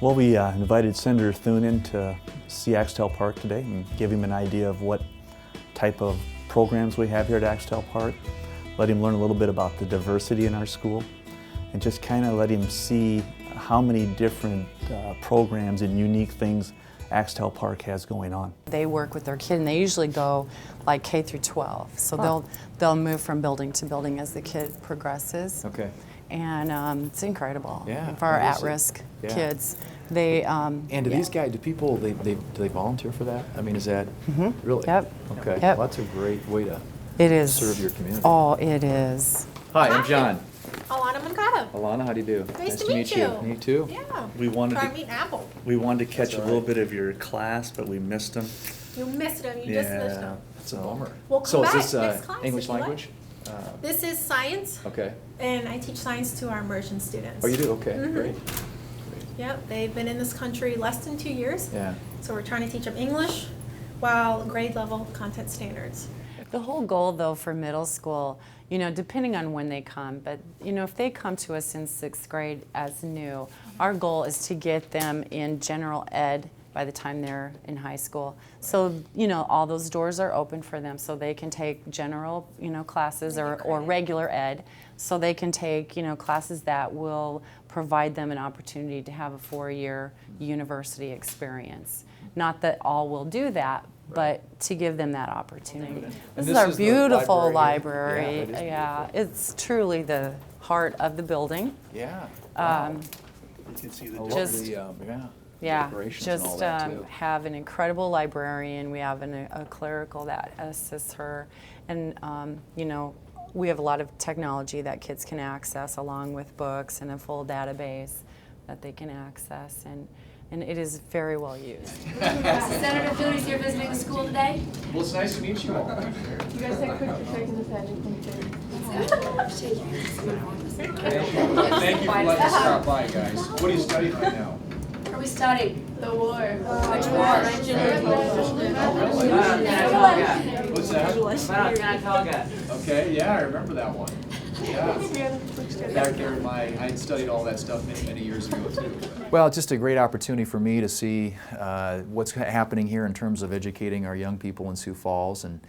Well, we invited Senator Thune in to see Axtell Park today and give him an idea of what type of programs we have here at Axtell Park, let him learn a little bit about the diversity in our school, and just kind of let him see how many different programs and unique things Axtell Park has going on. They work with their kid, and they usually go like K through 12, so they'll move from building to building as the kid progresses. Okay. And it's incredible Yeah, for our that is at-risk yeah. kids. They And do yeah. these guys, do people, do they volunteer for that? I mean, is that really? Yep. Okay. Yep. Well, that's a great way to It is. serve your community. Oh, it is. Hi, I'm John. Alana Mancata. Alana, how do you do? Nice to meet you. Me too. Yeah. We wanted Try to, meeting Apple. we wanted to catch That's a all little right. bit of your class, but we missed them. You missed them. You just missed them. That's a bummer. Well, So come is back this next class English if you like. language? This is science, Okay. and I teach science to our immersion students. Oh, you do? Okay, Mhm. great. Yep, they've been in this country less than 2 years. Yeah. So we're trying to teach them English while grade level content standards. The whole goal, though, for middle school, you know, depending on when they come, but, you know, if they come to us in 6th grade as new, our goal is to get them in general ed by the time they're in high school. So, you know, all those doors are open for them, so they can take general, you know, classes or regular ed, so they can take, you know, classes that will provide them an opportunity to have a 4-year university experience. Not that all will do that, but to give them that opportunity. This is our the beautiful library here? library. Yeah, it is It's truly the heart of the building. Yeah. Um, You can see the I love just- the, yeah. Yeah, decorations and all just that too. have an incredible librarian. We have a clerical that assists her, and you know, we have a lot of technology that kids can access, along with books and a full database that they can access, and it is very well used. Senator Thune is here visiting the school today. Well, it's nice to meet you all. You guys take pictures shaking the pen and Thank you for letting us stop by, guys. What are you studying right now? What are we studying? The war. Which war? What's that? Okay, yeah, I remember that one. Yeah. Back there, I had studied all that stuff many, many years ago too. Well, it's just a great opportunity for me to see what's happening here in terms of educating our young people in Sioux Falls. And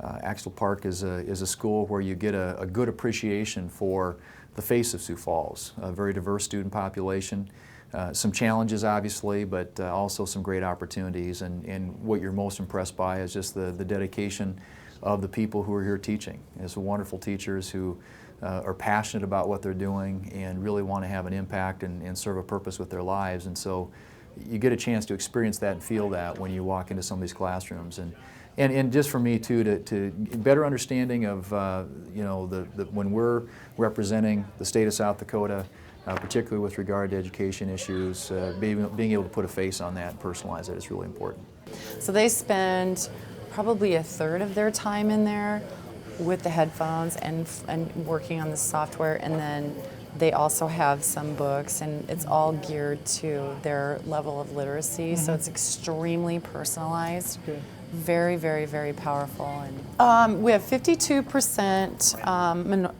Axtell Park is a school where you get a good appreciation for the face of Sioux Falls. A very diverse student population. Some challenges, obviously, but also some great opportunities. And what you're most impressed by is just the dedication of the people who are here teaching. It's wonderful teachers who are passionate about what they're doing and really want to have an impact and serve a purpose with their lives. And so you get a chance to experience that and feel that when you walk into some of these classrooms. And just for me too, to better understanding of you know, when we're representing the state of South Dakota, particularly with regard to education issues, being able to put a face on that and personalize it is really important. So they spend probably 1/3 of their time in there with the headphones and working on the software, and then they also have some books, and it's all geared to their level of literacy, so it's extremely personalized. Good. Very, very, very powerful. And we have 52%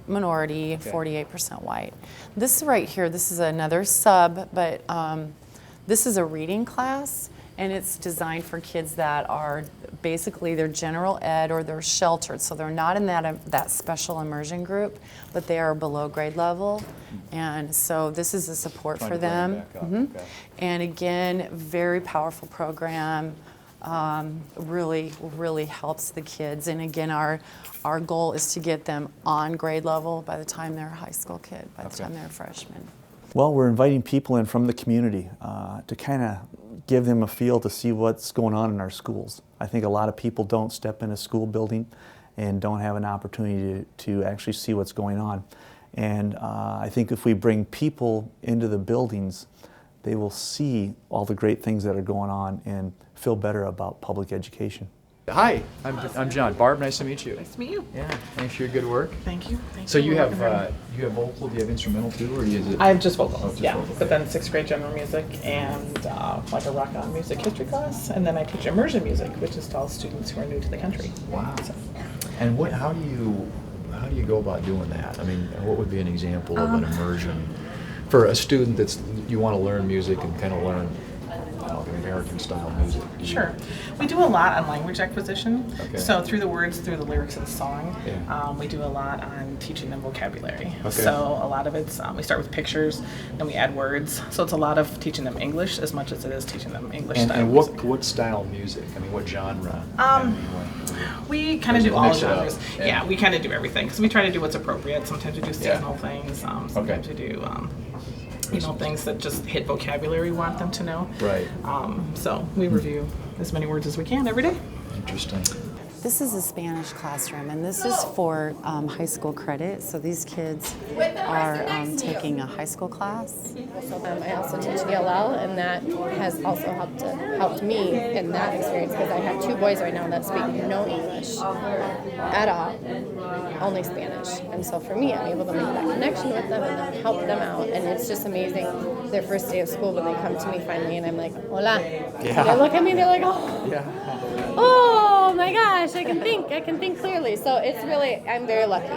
minority, 48% white. This right here, this is another sub, but this is a reading class, and it's designed for kids that are basically they're general ed or they're sheltered, so they're not in that special immersion group, but they are below grade level, and so this is a support Trying for to bring them. it back up, okay. And again, very powerful program. Really helps the kids. And again, our goal is to get them on grade level by the time they're a high school kid, by the Okay. time they're a freshman. Well, we're inviting people in from the community to kind of give them a feel to see what's going on in our schools. I think a lot of people don't step in a school building and don't have an opportunity to actually see what's going on. And I think if we bring people into the buildings, they will see all the great things that are going on and feel better about public education. Hi, I'm John. Barb, nice to meet you. Nice to meet you. Yeah, thanks for your good work. Thank you. So you have vocal, do you have instrumental too, or is it? I have just vocal, just yeah. vocal. But then 6th grade general music and like a rock on music history class, and then I teach immersion music, which is to all students who are new to the country. Wow. And how do you go about doing that? I mean, what would be an example of an immersion for a student that's you want to learn music and kind of learn American style music? Sure. We do a lot on language acquisition. Okay. So through the words, through the lyrics of the song, Yeah. we do a lot on teaching them vocabulary. Okay. So a lot of it's, we start with pictures, then we add words. So it's a lot of teaching them English as much as it is teaching them English style And music. what style music? I mean, what genre? We kind of Does do it all mix it up? genres. Yeah. Yeah, we kind of do everything because we try to do what's appropriate. Sometimes we do seasonal things. Sometimes we do, things that just hit vocabulary we want them to know. Right. So we review as many words as we can every day. Interesting. This is a Spanish classroom, and this is for high school credit. So these kids are taking a high school class. I also teach ELL, and that has also helped me in that experience because I have 2 boys right now that speak no English at all, only Spanish. And so for me, I'm able to make that connection with them and then help them out. And it's just amazing their first day of school when they come to me finally, and I'm like, hola. Yeah. They look at me, they're like, oh. Yeah. Oh my gosh, I can think clearly. So it's really, I'm very lucky.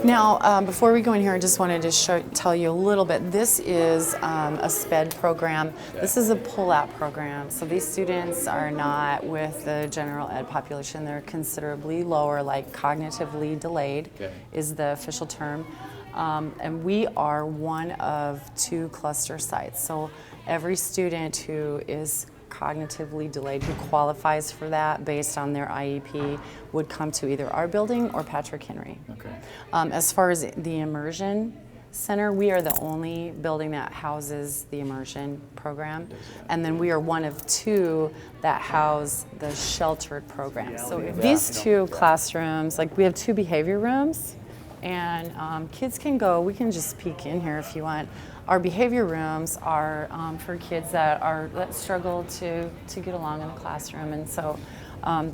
Now, before we go in here, I just wanted to tell you a little bit. This is a Sped program. This is a pull-out program. So these students are not with the general ed population. They're considerably lower, like cognitively delayed is the official term. And we are one of 2 cluster sites. So every student who is cognitively delayed who qualifies for that based on their IEP would come to either our building or Patrick Henry. Okay. As far as the immersion center, we are the only building that houses the immersion program, and then we are one of 2 that house the sheltered program. So these 2 classrooms, like we have 2 behavior rooms, and kids can go, we can just peek in here if you want. Our behavior rooms are for kids that struggle to get along in the classroom, and so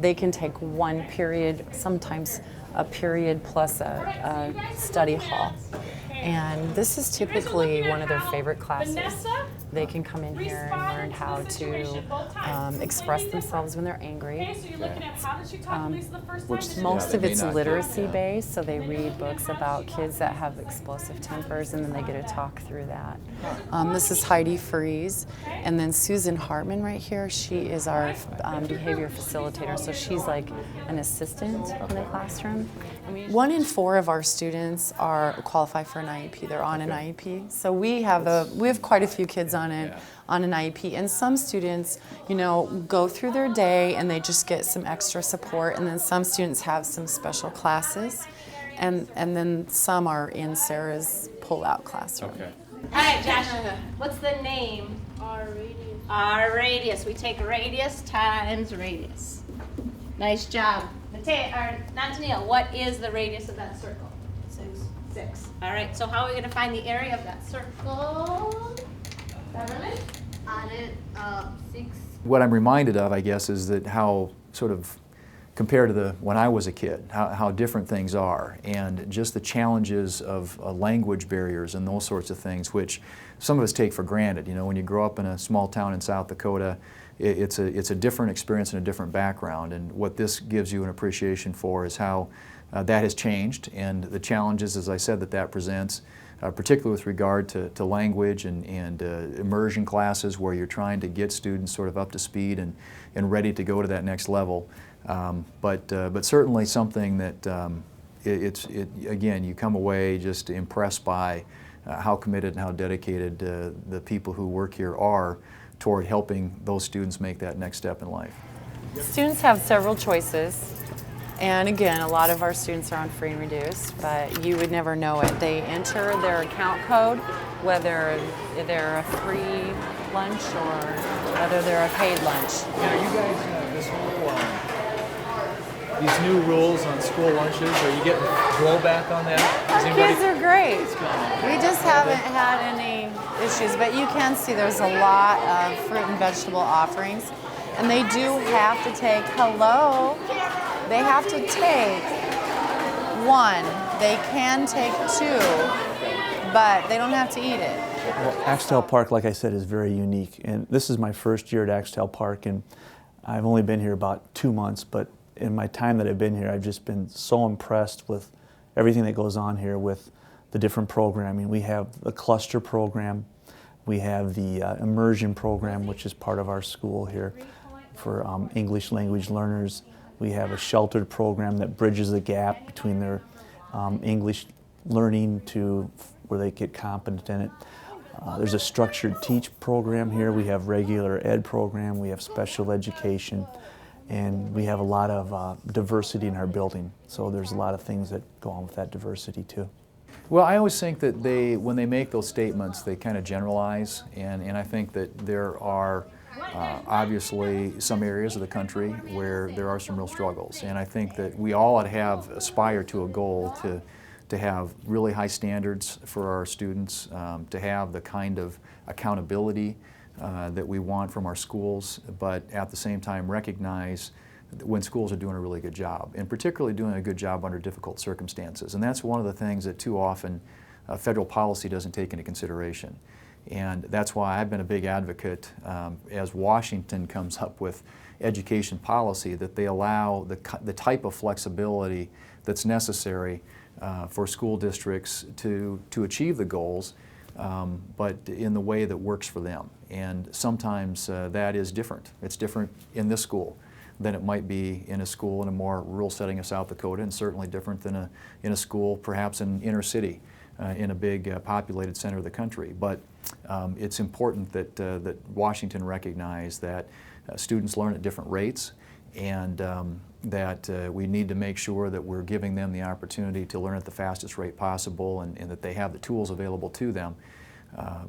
they can take 1 period, sometimes a period plus a study hall. And this is typically one of their favorite classes. They can come in here and learn how to express themselves when they're angry. Most of it's literacy based, so they read books about kids that have explosive tempers, and then they get to talk through that. This is Heidi Freeze, and then Susan Hartman right here. She is our behavior facilitator, so she's like an assistant in the classroom. 1 in 4 of our students qualify for an IEP. They're on an IEP, so we have quite a few kids on an IEP, and some students, go through their day and they just get some extra support, and then some students have some special classes, and then some are in Sarah's pull-out classroom. Okay. All right, Josh, what's the name? R radius. We take radius times radius. Nice job. Nantanil, what is the radius of that circle? 6. All right, so how are we going to find the area of that circle? Beverly? On it, 6. What I'm reminded of, I guess, is that how sort of compared to when I was a kid, how different things are, and just the challenges of language barriers and those sorts of things, which some of us take for granted. When you grow up in a small town in South Dakota, it's a different experience and a different background, and what this gives you an appreciation for is how that has changed, and the challenges, as I said, that presents, particularly with regard to language and immersion classes where you're trying to get students sort of up to speed and ready to go to that next level. But certainly something that again, you come away just impressed by how committed and how dedicated the people who work here are toward helping those students make that next step in life. Students have several choices, and again, a lot of our students are on free and reduced, but you would never know it. They enter their account code, whether they're a free lunch or whether they're a paid lunch. Now, you guys, this whole these new rules on school lunches, are you getting blowback on that? Our kids are great. We just haven't had any issues, but you can see there's a lot of fruit and vegetable offerings, and they do have to take, they have to take 1. They can take 2, but they don't have to eat it. Well, Axtell Park, like I said, is very unique, and this is my first year at Axtell Park, and I've only been here about 2 months, but in my time that I've been here, I've just been so impressed with everything that goes on here with the different programming. We have the cluster program, we have the immersion program, which is part of our school here for English language learners. We have a sheltered program that bridges the gap between their English learning to where they get competent in it. There's a structured teach program here. We have regular ed program, we have special education, and we have a lot of diversity in our building. So there's a lot of things that go on with that diversity too. Well, I always think that when they make those statements, they kind of generalize, and I think that there are obviously some areas of the country where there are some real struggles, and I think that we all aspire to a goal to have really high standards for our students, to have the kind of accountability that we want from our schools, but at the same time recognize when schools are doing a really good job, and particularly doing a good job under difficult circumstances. And that's one of the things that too often federal policy doesn't take into consideration. And that's why I've been a big advocate as Washington comes up with education policy, that they allow the type of flexibility that's necessary for school districts to achieve the goals, but in the way that works for them. And sometimes that is different. It's different in this school than it might be in a school in a more rural setting of South Dakota, and certainly different than in a school perhaps in inner city in a big populated center of the country. But it's important that Washington recognize that students learn at different rates, and that we need to make sure that we're giving them the opportunity to learn at the fastest rate possible, and that they have the tools available to them.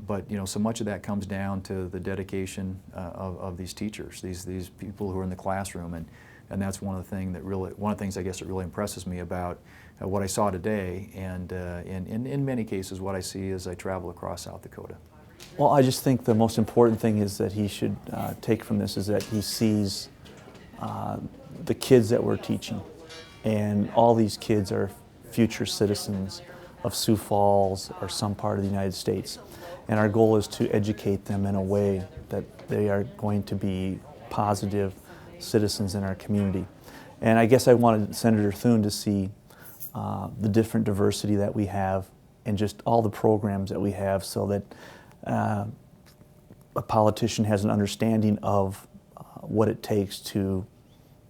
But so much of that comes down to the dedication of these teachers, these people who are in the classroom, and that's one of the things I guess that really impresses me about what I saw today, and in many cases what I see as I travel across South Dakota. Well, I just think the most important thing is that he should take from this is that he sees the kids that we're teaching, and all these kids are future citizens of Sioux Falls or some part of the United States. And our goal is to educate them in a way that they are going to be positive citizens in our community. And I guess I wanted Senator Thune to see the different diversity that we have and just all the programs that we have, so that a politician has an understanding of what it takes to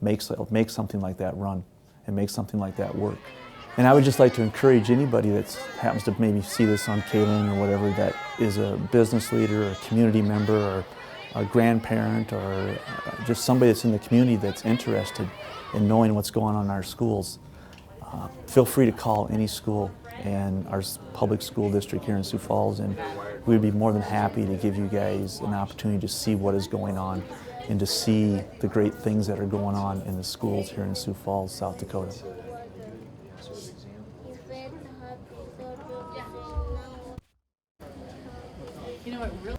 make something like that run and make something like that work. And I would just like to encourage anybody that happens to maybe see this on KLIN or whatever, that is a business leader or a community member or a grandparent or just somebody that's in the community that's interested in knowing what's going on in our schools. Feel free to call any school in our public school district here in Sioux Falls, and we'd be more than happy to give you guys an opportunity to see what is going on and to see the great things that are going on in the schools here in Sioux Falls, South Dakota. It really